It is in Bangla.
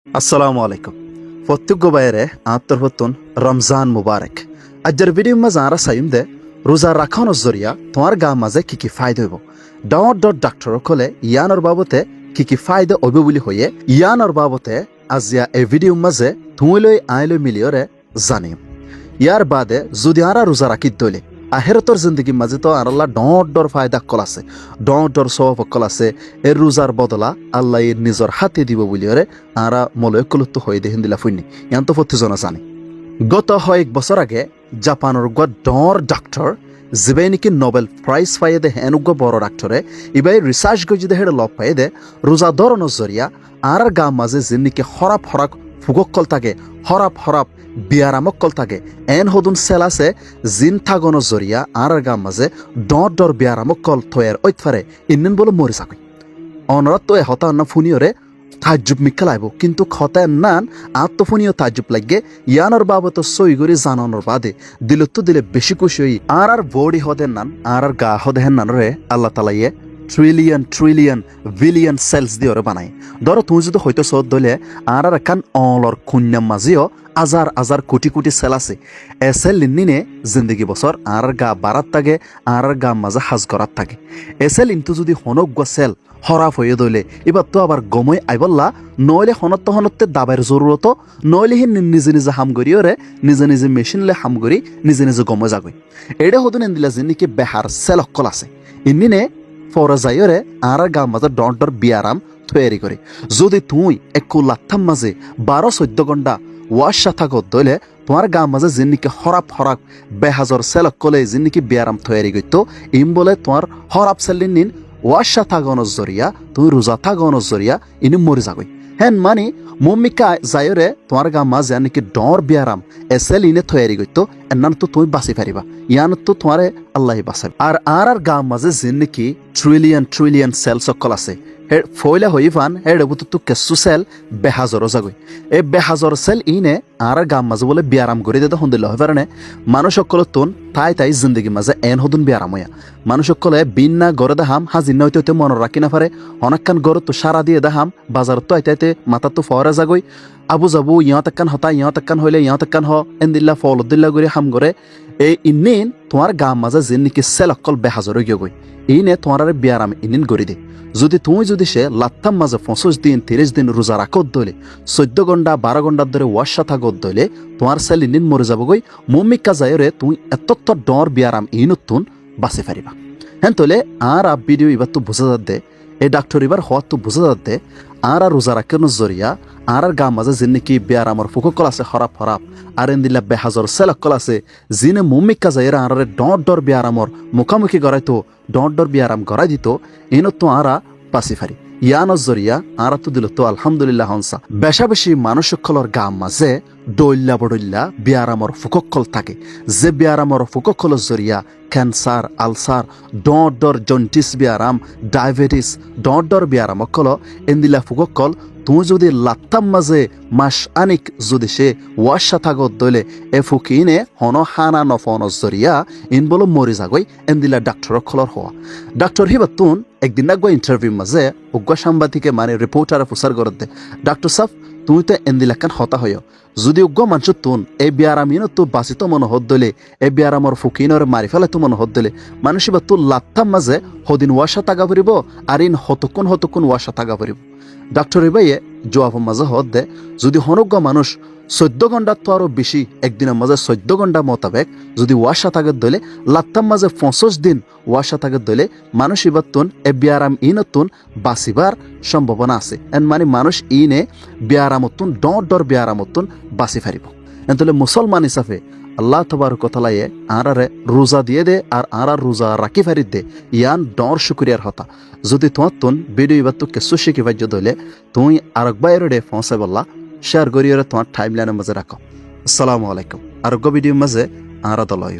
আসসালামু আলাইকুম প্রত্যেক বাইরে আত্মরপতন রমজান মুবারক আজের ভিডিও মাঝে আরা সাইম দে রোজা রাখানোর জরিয়া তোমার গা মাঝে কি ফায়দা হইব ডাক্তার কলে ইয়ানোর বাবতে কি ফায়দা হইব বলি হইয়ে ইয়ানোর বাবতে আজিয়া এই ভিডিও মাঝে তুমিলৈ আইলৈ মিলিয়রে জানিম ইয়ার বাদে যদি আরা রোজা রাখি দইলে আহেরতর জিন্দগি মাঝে তো আর আল্লাহ ডর ফায়দা কল আছে ডর সব কল আছে এর রোজার বদলা আল্লাহ এর নিজের হাতে দিব বলিওরে আরা মলয়কুলুত্ব হয়ে দেখেন দিলা ফুইনি ইয়ান তো প্রত্যেকজনে জানে গত কয়েক বছর আগে জাপানের ডর ডাক্তার যিবে নাকি নোবেল প্রাইজ পাইয়ে দে হেনুগ বড় ডাক্তারে ইবাই রিসার্চ গই যদি হেড লব পাইয়ে দে রোজা ধরনের জরিয়া আর গা মাঝে যে নাকি হরাক ফুগকল থাকে হরাপ বিয়ারামকল থাকে এন হদুন সেল আছে জিন থাগনের জরিয়া আর গা মাঝে ডর বিয়ারামকল থয়ের ঐতফারে ইন্নিন বলে মরি যাকই অনরত তো হতা না ফুনিয়রে তাজ্জুব মিকালাইব কিন্তু খতায় নান আত্মফুনিও তাজ্জুব লাগে ইয়ানোর বাবত সই করে জানানোর বাদে দিলে বেশি খুশি হই আর বডি হদের নান আর গা হদেহেন নান রে আল্লাহ তালাইয়ে ট্রিলিয়ন বিলিয়ন সেলস দিয়ে বানাই ধরো তুমি যদি হয়তো সদ দলে আর একান অলর খুন্যাম মাঝিও আজার কোটি সেল আছে এ সেল লিনিনে জিন্দগি বছর আর গা বারাত থাকে আর গা মাঝে হাজ করাত থাকে এ সেল ইন্তু যদি হনক গা সেল হরাফ হয়ে দইলে এবার তো আবার গমই আইবল্লা নইলে হনত্তে দাবাইয়ের জরুরত নইলে হি নিজে হাম করিওরে নিজে মেশিনলে হাম করি নিজে গমে যাগই এটা হতুন এন্দিলা যিনি বেহার সেল অকল আছে ইনিনে ফরা যাইরে আর গা মাঝে ডর বিয়ারাম তৈরি করে যদি তুই একু লাথাম মাঝে 12-14 ঘন্টা ওয়াশা থাকো দইলে তোমার গা মাঝে যিনিকে হরাপ বেহাজর সেল কলে যিনিকে বিয়ারাম তৈরি করতো ইম বলে তোমার হরাপ সেলিন নিন ওয়াশা থাগনের জরিয়া তুই রোজা থাগনের জরিয়া ইনি মরি যাগই হেন মানে মম্মিকা যাইরে তোমার গা মাঝে নাকি ডর বিয়ারাম এসেল ইনে তৈরি করতো এনান তো তুমি বাঁচি পারিবা ইয়ান তো তোমারে আল্লাহ বাঁচাবে আর গা মাঝে যিনিকি ট্রিলিয়ন সেল সকল আছে হে ফয়লা হই ফান হে ডবুতু কেসু সেল বেহাজর যাগই এই বেহাজর সেল ইনে আর গা মাঝে বলে বিয়ারাম করে দিতে হন্দিল হয় পারে মানুষ সকল তুন তাই জিন্দগি মাঝে এন হদুন বিয়ারাম হইয়া মানুষ সকলে বিন্না গড়ে দেখাম হাজির নয়তো মনে রাখি না পারে অনেকখান গড় তো সারা দিয়ে দেখাম বাজার তো আইতে মাথা তো ফরা যাগই আবু যাবু ইহঁত একান হইলে ইহঁত একান হ এন্দিল্লা ফলদিল্লা করে হাম করে এই ইনিন তোমার গা মাঝে যে নাকি সেল অকল বেহাজর গিয়ে গই ইনে তোমার বিয়ারাম ইনিন গড়ি দে যদি সে লাত্তাম মাঝে 25 দিন 30 দিন রোজা রাখত দইলে 14 ঘন্টা 12 ঘন্টার ধরে ওয়াশা থাকত দইলে তোমার সেল ইনিন মরে যাব গই মম্মিকা যায়রে তুই এত ডর বিয়ারাম ইনুতুন বাঁচি পারিবা হেন তোলে আর ভিডিও এবার তো বোঝা যাচ্ছে এই ডাক্তার এবার হওয়ার তো বোঝা যাচ্ছে আর রোজা রাখানোর জরিয়া আর গা মাঝে যে নাকি বিয়ারামর ফুককল আছে হরাপ আর এন্দিল্লা বেহাজর সেলকল আছে যিনি মম্মিকা যাইরা আর ডর বিয়ারামর মুখামুখি গড়াইতো ডর বিয়ারাম গড়াই দিত এনত তো আরা বাঁচি ফারি ইয়ানোর জরিয়া আর তো দিল তো আলহামদুলিল্লাহ হনসা বেশি মানুষ সকলের গা মাঝে ডইল্লা বিয়ারামর ফুককল থাকে যে বিয়ারামর ফুককলের জরিয়া ক্যান্সার আলসার ডর জন্টিস বিয়ারাম ডায়াবেটিস ডর বিয়ারাম অকল এন্দিলা ফুককল তুই যদি লাত্তাম মাঝে মাস আনিক যদি সে ওয়াশা থাকত দইলে এ ফুকিনে হন হানা নফনর জরিয়া ইন বলো মরি যাগই এন্দিলা ডাক্তার খলর হওয়া ডাক্তার হিবা তুন একদিন আগো ইন্টারভিউ মাঝে উগ্র সাংবাদিকে মানে রিপোর্টারে ফুসার করত দে ডাক্তার সাহেব তুই তো এন্দিলাকান হতা হইও যদি উগ্র মানুষ তুন এই বিয়ারাম ইন তো বাঁচিত মনে হত দইলে এই বিয়ারামর ফুকিনর মারি ফেলে তো মনে হত দইলে মানুষ বা তোর লাত্তাম মাঝে হদিন ওয়াশা থাকা পড়িব আর ইন হতকুন ওয়াশা থাকা পড়িব ডাক্তার এবাইয়ে জবাব মাঝে হত দে যদি হনজ্ঞ মানুষ 14 ঘন্টা তো আরো বেশি একদিনের মাঝে 14 ঘন্টা মোতাবেক যদি ওয়াশা থাকার দলে লাত্তাম মাঝে 25 দিন ওয়াশা থাকার দলে মানুষ এবার তুন এ বিয়ারাম ইনতুন বাঁচিবার সম্ভাবনা আছে এন মানে মানুষ ইনে বিয়ারামতুন ডর বিয়ারামতুন বাঁচি ফারিব এনতলে মুসলমান হিসাবে আল্লাহ তবারক তাআলায়ে আরারে রোজা দিয়ে দে আর রোজা রাখি ফারি দে ইয়ান ডর শুকরিয়ার হতা যদি তোমার তুন ভিডিও এবার তো কেসু শিখি ভাজ্য দলে তুই আরেক বাইরে ডে ফসে বললা শেয়ার করিয়ে তোমার টাইমলাইনের মাঝে রাখো আসসালামু আলাইকুম আরোগ্য ভিডিওর মাঝে আরা দলয়